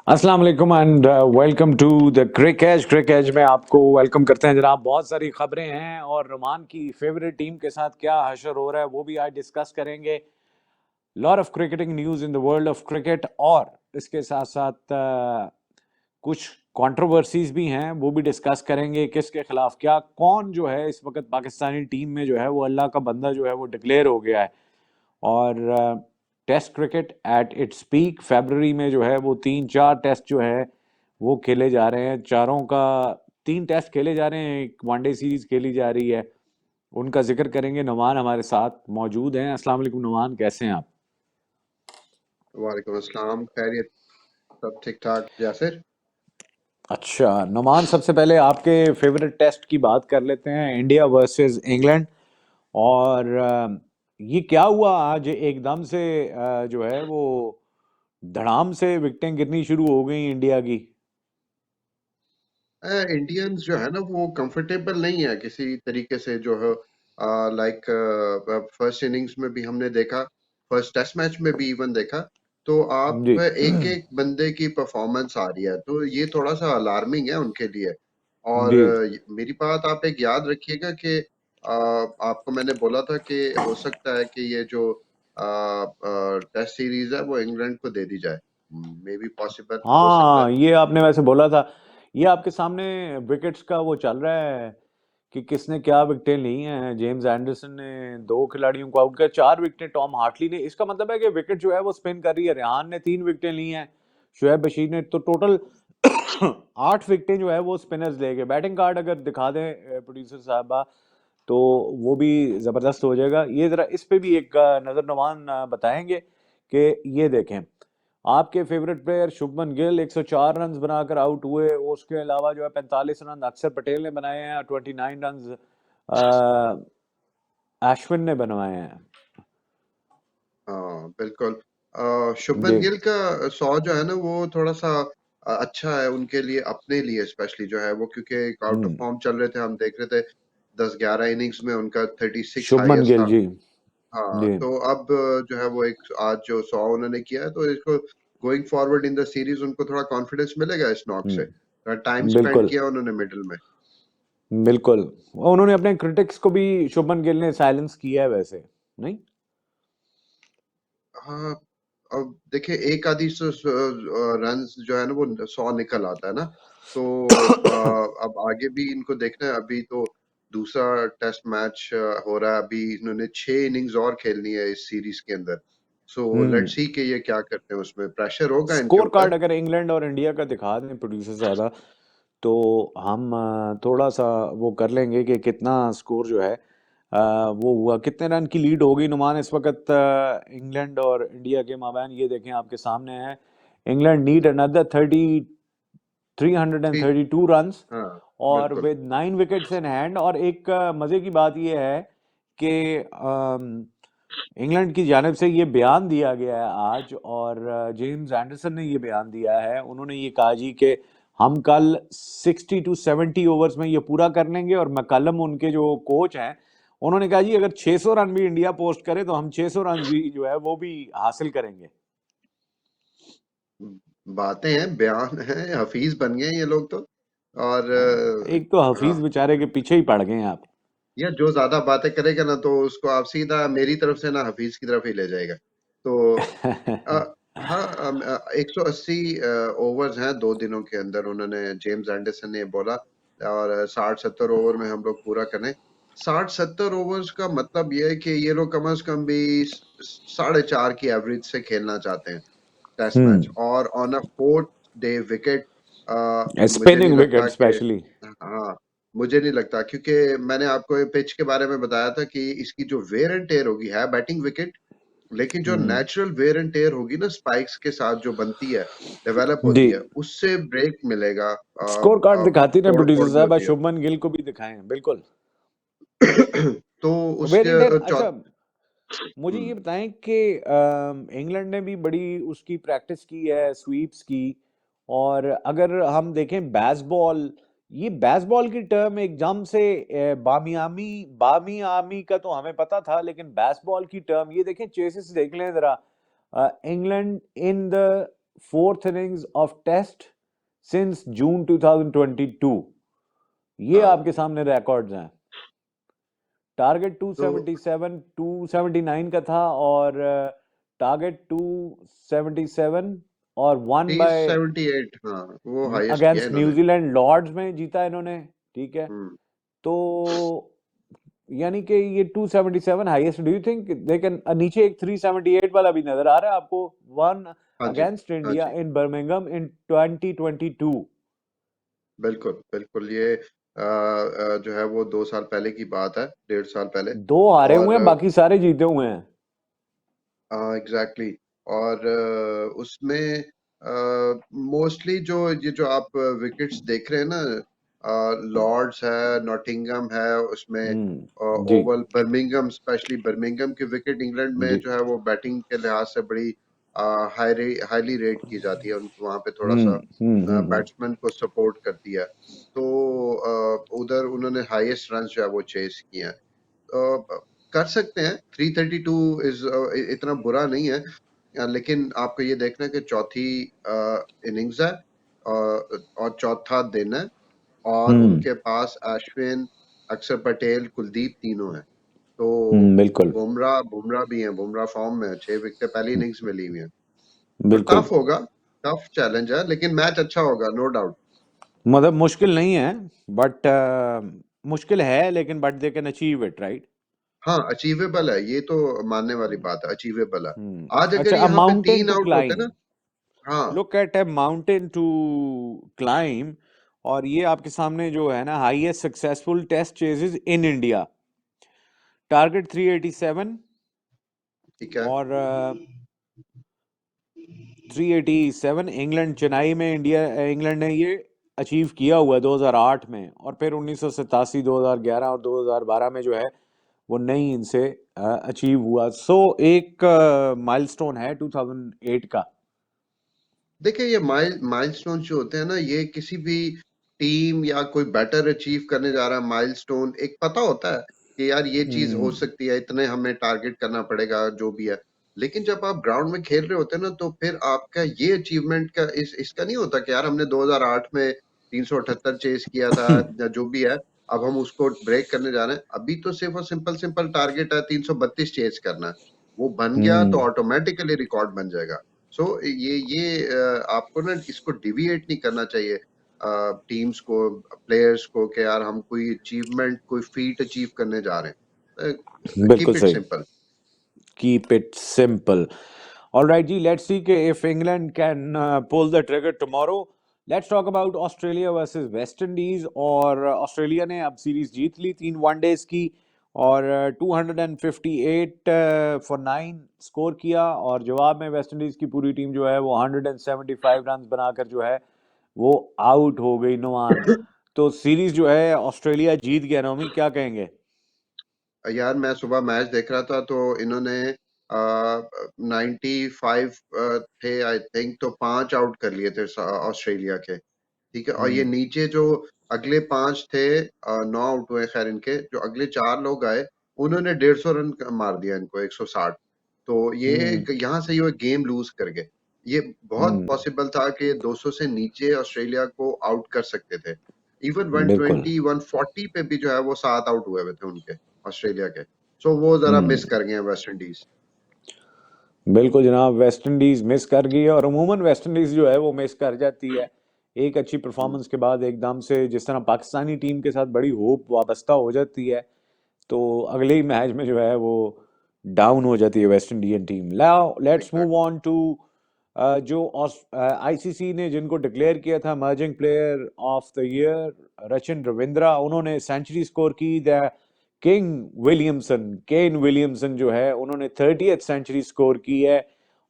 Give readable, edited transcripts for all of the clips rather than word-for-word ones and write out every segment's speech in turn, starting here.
अस्सलाम वालेकुम and welcome to the क्रिकेज में आपको वेलकम करते हैं जनाब। बहुत सारी खबरें हैं और रोमान की फेवरेट टीम के साथ क्या हशर हो रहा है वो भी आज डिस्कस करेंगे। Lot of cricketing news in the world of cricket और इसके साथ साथ कुछ कंट्रोवर्सीज भी हैं वो भी डिस्कस करेंगे। किसके खिलाफ क्या, कौन जो है इस वक्त पाकिस्तानी टीम में जो है वो अल्लाह का बंदा जो है वो डिक्लेयर हो गया है। और test cricket at its peak फरवरी में जो है वो 3-4 टेस्ट जो है वो खेले जा रहे हैं। चारों का 3 टेस्ट खेले जा रहे हैं, एक वनडे सीरीज खेली जा रही है। उनका जिक्र करेंगे। नुमान हमारे साथ मौजूद हैं। अस्सलाम वालेकुम नुमान, कैसे हैं आप? वालेकुम अस्सलाम। खैरियत? सब ठीक ठाक यासिर? अच्छा नुमान, सबसे पहले आपके फेवरेट टेस्ट की बात कर लेते हैं, इंडिया वर्सेस इंग्लैंड। और ये क्या हुआ आज एकदम से जो है वो धड़ाम से विकेटें गिरनी शुरू हो गई इंडिया की। इंडियंस जो है ना वो कंफर्टेबल नहीं है किसी तरीके से जो है। लाइक फर्स्ट इनिंग्स में भी हमने देखा, फर्स्ट टेस्ट मैच में भी इवन देखा। तो जी आप एक एक बंदे की परफॉर्मेंस आ रही है तो ये थोड़ा सा अलार्मिंग है उनके लिए। और जी। मेरी बात आप एक याद रखिएगा कि आपको मैंने बोला था कि हो सकता है कि ये जो टेस्ट सीरीज है वो इंग्लैंड को दे दी जाए। मे बी पॉसिबल हो सकता है। हाँ, ये आपने वैसे बोला था। ये आपके सामने विकेट्स का वो चल रहा है कि किसने क्या विकेटें ली हैं। जेम्स एंडरसन ने 2 खिलाड़ियों को आउट किया, 4 विकेटें टॉम हार्टली ने। इसका मतलब है कि विकेट जो है वो स्पिन कर रही है। रेहान ने 3 विकेटें ली हैं, शुएब बशीर ने तो टोटल 8 विकेटें जो है वो स्पिनर्स ले गए। बैटिंग कार्ड अगर दिखा दें प्रोड्यूसर साहबा तो वो भी जबरदस्त हो जाएगा। ये जरा इस पे भी एक नजर नुमान बताएंगे कि ये देखें, आपके favourite player Shubman Gill 104 run बनाकर आउट हुए। उसके अलावा जो है 45 रन अक्षर पटेल ने बनाए हैं और 29 रन अश्विन ने बनवाए हैं। हाँ बिल्कुल। शुभमन जी। गिल का 100 जो है ना वो थोड़ा सा अच्छा है उनके लिए, अपने लिए स्पेशली जो है वो, क्योंकि एक आउट ऑफ हम्म। फॉर्म चल रहे थे। हम देख रहे थे 10-11 इनिंग्स में उनका 36 शुभमन हाईएस्ट गिल था। जी। हाँ जी। तो अब जो है वो एक आज जो 100 उन्होंने किया है तो इसको going forward in the series उनको थोड़ा कॉन्फिडेंस मिलेगा इस नॉक से। टाइम स्पेंड बिल्कुल किया उन्होंने मिडिल में। बिल्कुल। उन्होंने अपने क्रिटिक्स को भी, शुभमन गिल ने साइलेंस किया है वैसे, नहीं? हाँ, अब देखिए एक आधी रन जो है ना वो 100 निकल आता है ना। तो अब आगे भी इनको देखना है। अभी तो दूसरा टेस्ट मैच हो रहा है। अभी इन्होंने 6 इनिंग्स और खेलनी है इस सीरीज के अंदर। सो हम्म। लेट्स सी कि ये क्या करते हैं, उसमें प्रेशर होगा इनके स्कोर कार्ड ऊपर। अगर इंग्लैंड और इंडिया का दिखा दें प्रोड्यूसर साहब तो हम थोड़ा सा वो कर लेंगे कि कितना स्कोर जो है वो हुआ, कितने रन की लीड होगी नुमान इस वक्त इंग्लैंड और इंडिया के माबैन। ये देखें आपके सामने है, England need another three. 332 run हाँ और बिल्कुल। With 9 wickets in hand. और एक मजे की बात ये है कि इंग्लैंड की जानिब से ये बयान दिया गया है आज, और जेम्स एंडरसन ने ये बयान दिया है। उन्होंने ये कहा जी कि हम कल 60 to 70 ओवर्स में ये पूरा कर लेंगे। और मैकलम उनके जो कोच हैं, उन्होंने कहा जी अगर 600 रन भी इंडिया पोस्ट करे तो हम 600 रन भी जो है वो भी हासिल करेंगे। बातें हैं, बयान हैं, हफीज बन गए ये लोग तो। और एक तो हफीज बेचारे के पीछे ही पड़ गए हैं आप। या जो ज्यादा बातें करेगा ना तो उसको आप सीधा मेरी तरफ से ना हफीज की तरफ ही ले जाएगा। तो हाँ, 180 ओवर्स हैं 2 दिनों के अंदर, उन्होंने जेम्स एंडरसन ने बोला। और 60-70 ओवर में हम लोग पूरा करें। 60-70 ओवर्स का मतलब ये है कि ये लोग कम से कम भी 4.5 की एवरेज से खेलना चाहते हैं टेस्ट मैच, हम्म। और on a 4th day wicket. मुझे नहीं स्पिनिंग विकेट लगता कि, स्पेशली। हाँ, मुझे नहीं लगता, क्योंकि मैंने आपको पिच के बारे में बताया था कि इसकी जो वेयर एंड टेयर होगी है बैटिंग विकेट, लेकिन जो हम्म। नेचुरल वेयर एंड टेयर होगी ना स्पाइक्स के साथ जो बनती है, डेवलप जी। होती है, उससे ब्रेक मिलेगा। स्कोर कार्ड दिखाती ना तोड़ प्रोड्यूसर फोड़ भी साहब, होती है। शुभमन गिल को भी दिखाएं बिल्कुल। तो वेर एंड टेयर, उसके अच्छा मुझे ये हम्म, बताएं कि इंग्लैंड ने भी बड़ी उसकी प्रैक्टिस की है स्वीप्स की। और अगर हम देखें बेसबॉल, ये बेसबॉल की टर्म एकदम से बामियामी बामियामी का तो हमें पता था, लेकिन बेसबॉल की टर्म ये देखें, चेसिस देख लें जरा। England in the fourth innings of Test since June 2022. ये हाँ आपके सामने रिकॉर्ड्स हैं। टारगेट तो 277 279 का था और टारगेट 277 और वन बाय 378, हाँ वो हाईएस्ट किया अगेंस्ट इन्होंने। न्यूजीलैंड लॉर्ड्स में जीता इन्होंने, ठीक है। हम्म। तो यानी कि ये 277 highest. Do you think they can, नीचे एक 378 वाला भी नजर आ रहा है आपको, वन हाँ जी। अगेंस्ट हाँ इंडिया जी, इन बर्मिंघम इन 2022। बिल्कुल बिल्कुल। ये जो है वो 2 साल पहले की बात है, 1.5 साल पहले। दो हारे हुए और हैं, बाकी सारे जीते हुए हैं। एग्जैक्टली। और उसमें मोस्टली जो ये जो आप विकेट्स देख रहे हैं ना, लॉर्ड्स है, नॉटिंघम है, उसमें जी ओवल बर्मिंघम, स्पेशली बर्मिंघम की विकेट इंग्लैंड में जी। जो है वो बैटिंग के लिहाज से बड़ी हाईली रेट की जाती है। उनको वहाँ पे थोड़ा सा हम्म। बैट्समैन को सपोर्ट करती है। तो उधर उन्होंने हाईएस्ट रन जो है वो चेस किए हैं। कर सकते हैं, 332 इज इतना बुरा नहीं है। लेकिन आपको ये देखना है कि चौथी इनिंग्स है, और चौथा दिन है, और हम्म उनके पास अश्विन, अक्षर पटेल, कुलदीप तीनों हैं। तो बिल्कुल बुमराह बुमराह भी हैं, बुमराह फॉर्म में है, 6 विकेट पहली इनिंग्स में ली हुई हैं। तो बिल्कुल। टफ होगा, टफ चैलेंज है, लेकिन मैच अच्छा होगा, नो डाउट। मतलब मुश्किल नहीं है, बट मुश्किल है लेकिन but they can achieve it, right. हाँ, अचीवेबल है, ये तो मानने वाली बात है, अचीवेबल है। आज अगर अच्छा, अ यहाँ पे माउंटेन 3 टू आउट होते क्लाइम, ना। हाँ, look at a mountain to climb. और ये आपके सामने जो है ना, highest successful test chases in India, target 387 ठीक है। और 387 इंग्लैंड चेन्नई में, इंग्लैंड ने ये अचीव किया हुआ है 2008 में, और फिर 1987, 2011 और 2012 में जो है वो नहीं इनसे अचीव हुआ। सो एक माइलस्टोन है 2008 का। देखिए, ये माइलस्टोन जो होते हैं ना, ये किसी भी टीम या कोई बैटर अचीव करने जा रहा है, माइलस्टोन एक पता होता है कि यार ये चीज हो हम्म सकती है, इतने हमें टारगेट करना पड़ेगा, जो भी है। लेकिन जब आप ग्राउंड में खेल रहे होते हैं ना, तो फिर आपका ये अचीवमेंट का इसका नहीं होता कि यार हमने 2008 में 378 चेस किया था, या जो भी है, अब हम उसको ब्रेक करने जा रहे हैं। अभी तो सिर्फ और सिंपल सिंपल टारगेट है 332 चेस करना है। वो बन गया तो हम्म ऑटोमेटिकली रिकॉर्ड बन जाएगा। सो ये आपको ना इसको डिविएट नहीं करना चाहिए, टीम्स को, प्लेयर्स को, कि यार हम कोई अचीवमेंट, कोई फीट अचीव करने जा रहे हैं। बिल्कुल कीप इट सही। Simple. Keep it simple. All right, G, let's see if England can pull the trigger tomorrow. Let's talk about Australia versus West Indies. और ऑस्ट्रेलिया ने अब सीरीज जीत ली 3 वनडेज की, और 258 फॉर 9 स्कोर किया, और जवाब में वेस्ट इंडीज की पूरी टीम जो है वो 175 रन बनाकर जो है वो आउट हो गई, नुमान। तो सीरीज जो है ऑस्ट्रेलिया जीत गया, नौमी क्या कहेंगे? यार मैं सुबह मैच देख रहा था, तो इन्होंने 95 थे आई थिंक, तो 5 आउट कर लिए थे ऑस्ट्रेलिया के। ठीक है। और ये हम्म नीचे जो अगले 5 थे, 9 आउट हुए, खैर इनके जो अगले 4 लोग आए, उन्होंने 150 रन मार दिया इनको, 160। तो ये हम्म यहाँ से ये गेम लूज कर गए। ये बहुत हम्म पॉसिबल था कि 200 से नीचे ऑस्ट्रेलिया को आउट कर सकते थे। इवन बिल्कुल। 120 140 पे भी जो है वो 7 आउट हुए हुए थे उनके, ऑस्ट्रेलिया के। सो वो जरा हम्म मिस कर गए वेस्ट इंडीज। बिल्कुल जनाब, वेस्ट इंडीज मिस कर गई है, और अमूमन वेस्ट इंडीज जो है वो मिस कर जाती है एक अच्छी परफॉर्मेंस के बाद। एकदम से जिस तरह पाकिस्तानी टीम के साथ बड़ी होप वाबस्ता हो जाती है, तो अगले ही मैच में जो है वो डाउन हो जाती है West Indian team. Let's move exactly. On to जो आईसीसी ने जिनको डिक्लेयर किया था emerging player of the year, Rachin Ravindra, उन्होंने सेंचुरी स्कोर की। द केन विलियमसन जो है उन्होंने 30th सेंचुरी स्कोर की है।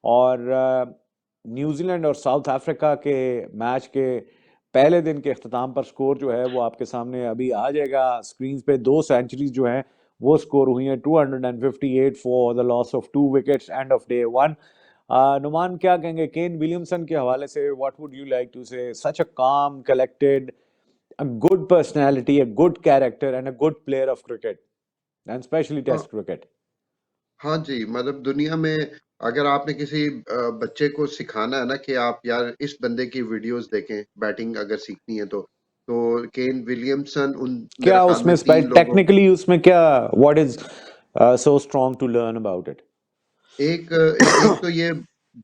और न्यूजीलैंड और साउथ अफ्रीका के मैच के पहले दिन के अख्ताम पर स्कोर जो है वो आपके सामने अभी आ जाएगा स्क्रीन पे। 2 सेंचुरीज जो हैं वो स्कोर हुई हैं, 258 for the loss of 2 wickets end of day 1। Numan क्या कहेंगे केन विलियमसन के हवाले से? What would you like to say? Such a calm collected, a good personality, a good character, and a good player of cricket, and especially Test cricket. हाँ जी, मतलब दुनिया में अगर आपने किसी बच्चे को सिखाना है ना कि आप यार इस बंदे की वीडियोस देखें, बैटिंग अगर सीखनी है तो केन विलियमसन उन मेरे क्या ख्याल में उसमें 3 लोगों टेक्निकली उसमें क्या, what is so strong to learn about it? एक तो ये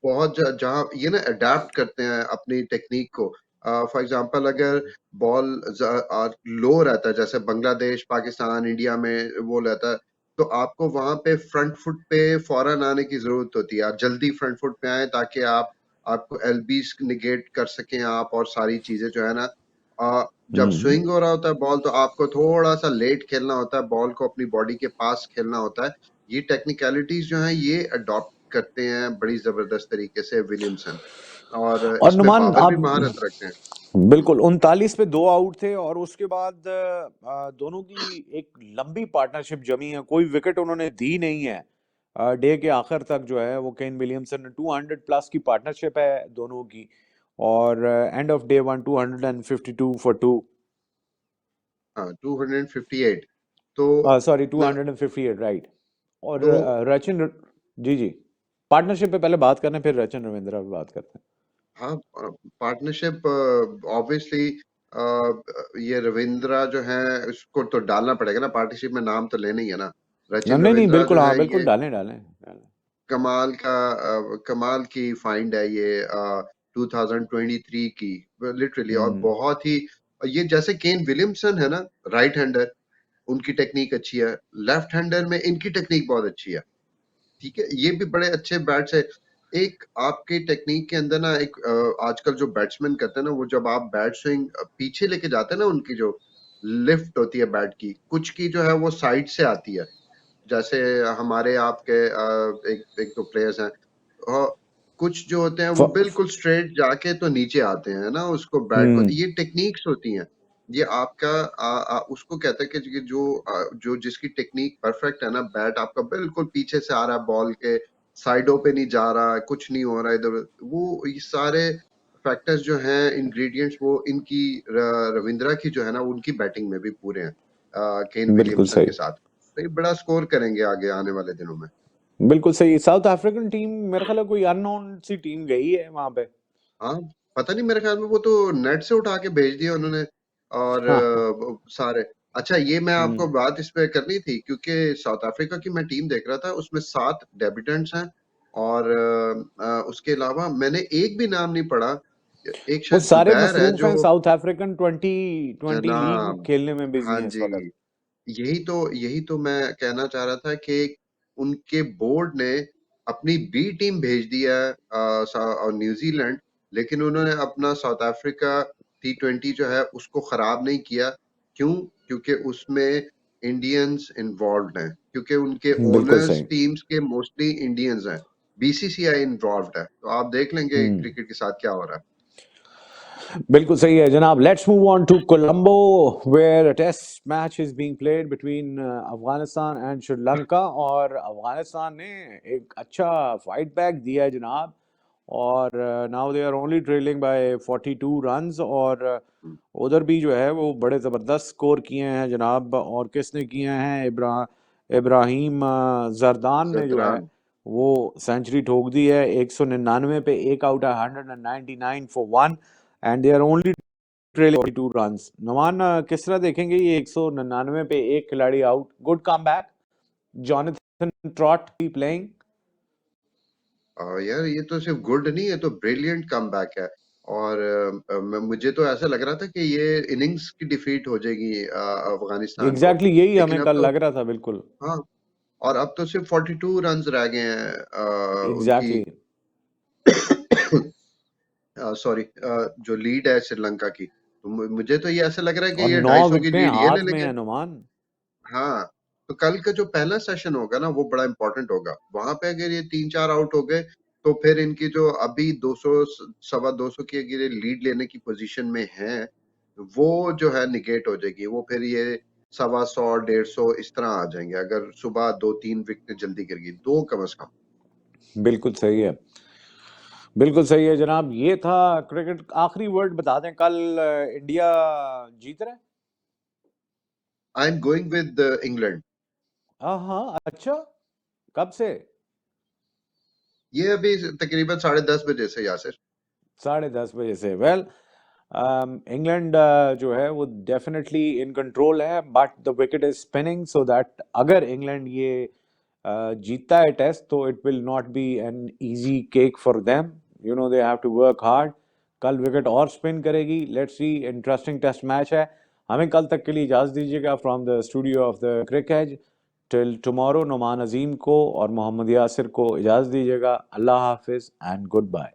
बहुत जहाँ ये ना अडेप्ट करते हैं अपनी टेक्निक को। फॉर एग्जांपल अगर बॉल लो रहता है, जैसे बांग्लादेश, पाकिस्तान, इंडिया में वो रहता है, तो आपको वहां पे फ्रंट फुट पे फौरन आने की जरूरत होती है। आप जल्दी फ्रंट फुट पे आए ताकि आपको एलबीज निगेट कर सकें आप, और सारी चीजें जो है ना, जब हम्म। स्विंग हो रहा होता है बॉल तो आपको थोड़ा सा लेट खेलना होता है, बॉल को अपनी बॉडी के पास खेलना होता है। ये टेक्निकलिटीज जो हैं ये अडॉप्ट करते हैं बड़ी जबरदस्त तरीके से विलियमसन, और और इसमें नुमान बाबर भी आप, महारत रखते हैं। बिल्कुल 39 पे 2 आउट थे और उसके बाद दोनों की एक लंबी पार्टनरशिप जमी है, कोई विकेट उन्होंने दी नहीं है। डे के आखिर तक जो है वो केन विलियमसन 200 प्लस की पार्टनरशिप है दोनों की, और end of day one 252 for two, हाँ, 258। तो सॉरी मैं 258 राइट। और तो रचिन, जी जी, पार्टनरशिप पे पहले बात करते हैं, फिर रचिन रविंद्रा पे बात करते हैं। हाँ, पार्टनरशिप ऑब्वियसली ये रविंद्रा जो है उसको तो डालना पड़ेगा ना पार्टनरशिप में, नाम तो लेना ही है ना। रचिन नहीं नहीं, रविंद्रा बिल्कुल, जो हाँ है बिल्कुल, ये डालें डालें डालें। कमाल की फाइंड है ये 2023 की, लिटरली। और हम्म। बहुत ही, ये जैसे केन विलियमसन है ना, राइट हैंडर, उनकी टेक्निक अच्छी है। लेफ्ट हैंडर में इनकी टेक्निक बहुत अच्छी है। ठीक है, ये भी बड़े अच्छे बैट्स है। एक आपके टेक्निक के अंदर ना एक आजकल जो बैट्समैन करते हैं ना, वो जब आप बैट स्विंग पीछे लेके जाते हैं ना, उनकी जो लिफ्ट होती है बैट की, कुछ की जो है वो साइड से आती है। जैसे हमारे आपके एक एक दो प्लेयर्स हैं, और कुछ जो होते हैं वो फ- बिल्कुल स्ट्रेट जाके तो नीचे आते हैं ना उसको बैट को। हम्म। ये टेक्निक्स होती हैं। ये आपका उसको कहते हैं कि जो जिसकी टेक्निक परफेक्ट है ना, बैट आपका बिल्कुल पीछे से आ रहा है, बॉल के साइडों पे नहीं जा रहा है, कुछ नहीं हो रहा है इधर। वो ये सारे फैक्टर्स जो हैं, इंग्रेडिएंट्स, वो इनकी रविंद्रा की जो है ना, उनकी बैटिंग में भी पूरे हैं केन बिल्कुल विलियमसन सही, के साथ। तो ये बड़ा स्कोर करेंगे आगे आने वाले दिनों में। बिल्कुल सही। साउथ अफ्रीकन टीम मेरे ख्याल है कोई अननोन सी टीम गई है वहां पे। हाँ, पता नहीं, मेरे ख्याल में वो तो नेट से उठा के भेज दिया उन्होंने। और हाँ। सारे, अच्छा ये मैं आपको हम्म। बात इस पे करनी थी, क्योंकि साउथ अफ्रीका की मैं टीम देख रहा था, उसमें 7 डेब्यूटेंट्स हैं। और उसके अलावा मैंने एक भी नाम नहीं पढ़ा। एक वो शायद सारे जुबैर है मसरूफ जो, हैं, साउथ अफ्रीकन 2020 लीग जनाब, खेलने में बिजी हाँ हैं इस जी, वक्त। यही तो मैं कहना चाह रहा था कि उनके बोर्ड ने अपनी बी टीम भेज दिया है और न्यूजीलैंड, लेकिन उन्होंने अपना साउथ अफ्रीका T20 जो है उसको खराब नहीं किया। क्यों? क्योंकि उसमें इंडियंस इन्वॉल्व हैं, क्योंकि उनके बिल्कुल ओनर्स सही। टीम्स के मोस्टली इंडियंस हैं। बीसीसीआई इन्वॉल्व है, तो आप देख लेंगे हम्म। क्रिकेट के साथ क्या हो रहा है। बिल्कुल सही है जनाब। Let's move on to Colombo where a test match is being played between Afghanistan and Sri Lanka, और अफगानिस्तान ने एक अच्छा फाइट बैक दिया है जनाब, और now they are only trailing by 42 runs, और उधर भी जो है वो बड़े ज़बरदस्त स्कोर किए हैं जनाब। और किसने किए हैं, इब्राहिम जरदान ने जो है जदरान। वो सेंचुरी ठोक दी है। 199 पे एक आउट है, 199 for one, and they are only trailing 42 runs. Nawan, किस तरह देखेंगे ये 199 पे एक खिलाड़ी out, good come back, Jonathan Trott भी प्लेइंग। यार ये तो सिर्फ गुड नहीं है, तो ब्रिलियंट कमबैक है। और मुझे तो ऐसा लग रहा था कि ये इनिंग्स की डिफीट हो जाएगी अफगानिस्तान को। एग्जैक्टली यही लेकिन हमें अब कल तो, लग रहा था, बिल्कुल। हाँ, और अब तो सिर्फ 42 रन्स रह गए हैं उनकी। एग्जैक्टली। सॉरी, जो लीड है श्रीलंका की, तो मुझे तो ये ऐसा लग रहा है कि और ये 9 250 की विकेटें लीड ये ले हाथ में लेंगे। है नुमान। हाँ, तो कल का जो पहला सेशन होगा ना वो बड़ा इंपॉर्टेंट होगा। वहां पे अगर ये 3-4 आउट हो गए, तो फिर इनकी जो अभी 200 सवा 200 की अगर ये लीड लेने की पोजीशन में है, वो जो है निगेट हो जाएगी। वो फिर ये 125 150 इस तरह आ जाएंगे, अगर सुबह 2-3 विकेट जल्दी गिर गई, 2 कम से कम। बिल्कुल सही है, बिल्कुल सही है जनाब। ये था क्रिकेट। आखिरी वर्ड बता दें, कल इंडिया जीत रहा है? I am going with England. हाँ हाँ, अच्छा, कब से? ये अभी तकरीबन 10:30 बजे से यासिर। 10:30 बजे से। वेल, इंग्लैंड जो है वो डेफिनेटली इन कंट्रोल है, but the wicket is spinning, so that अगर इंग्लैंड ये जीतता है टेस्ट तो it will not be an easy cake for them, you know they have to work hard. कल विकेट और स्पिन करेगी, let's see, interesting test match है। हमें कल तक के लिए इजाजत दीजिएगा from the studio of the cricket. Till tomorrow, Numan Azim को और मोहम्मद यासिर को इजाजत दीजिएगा। अल्लाह हाफिज एंड गुड बाय।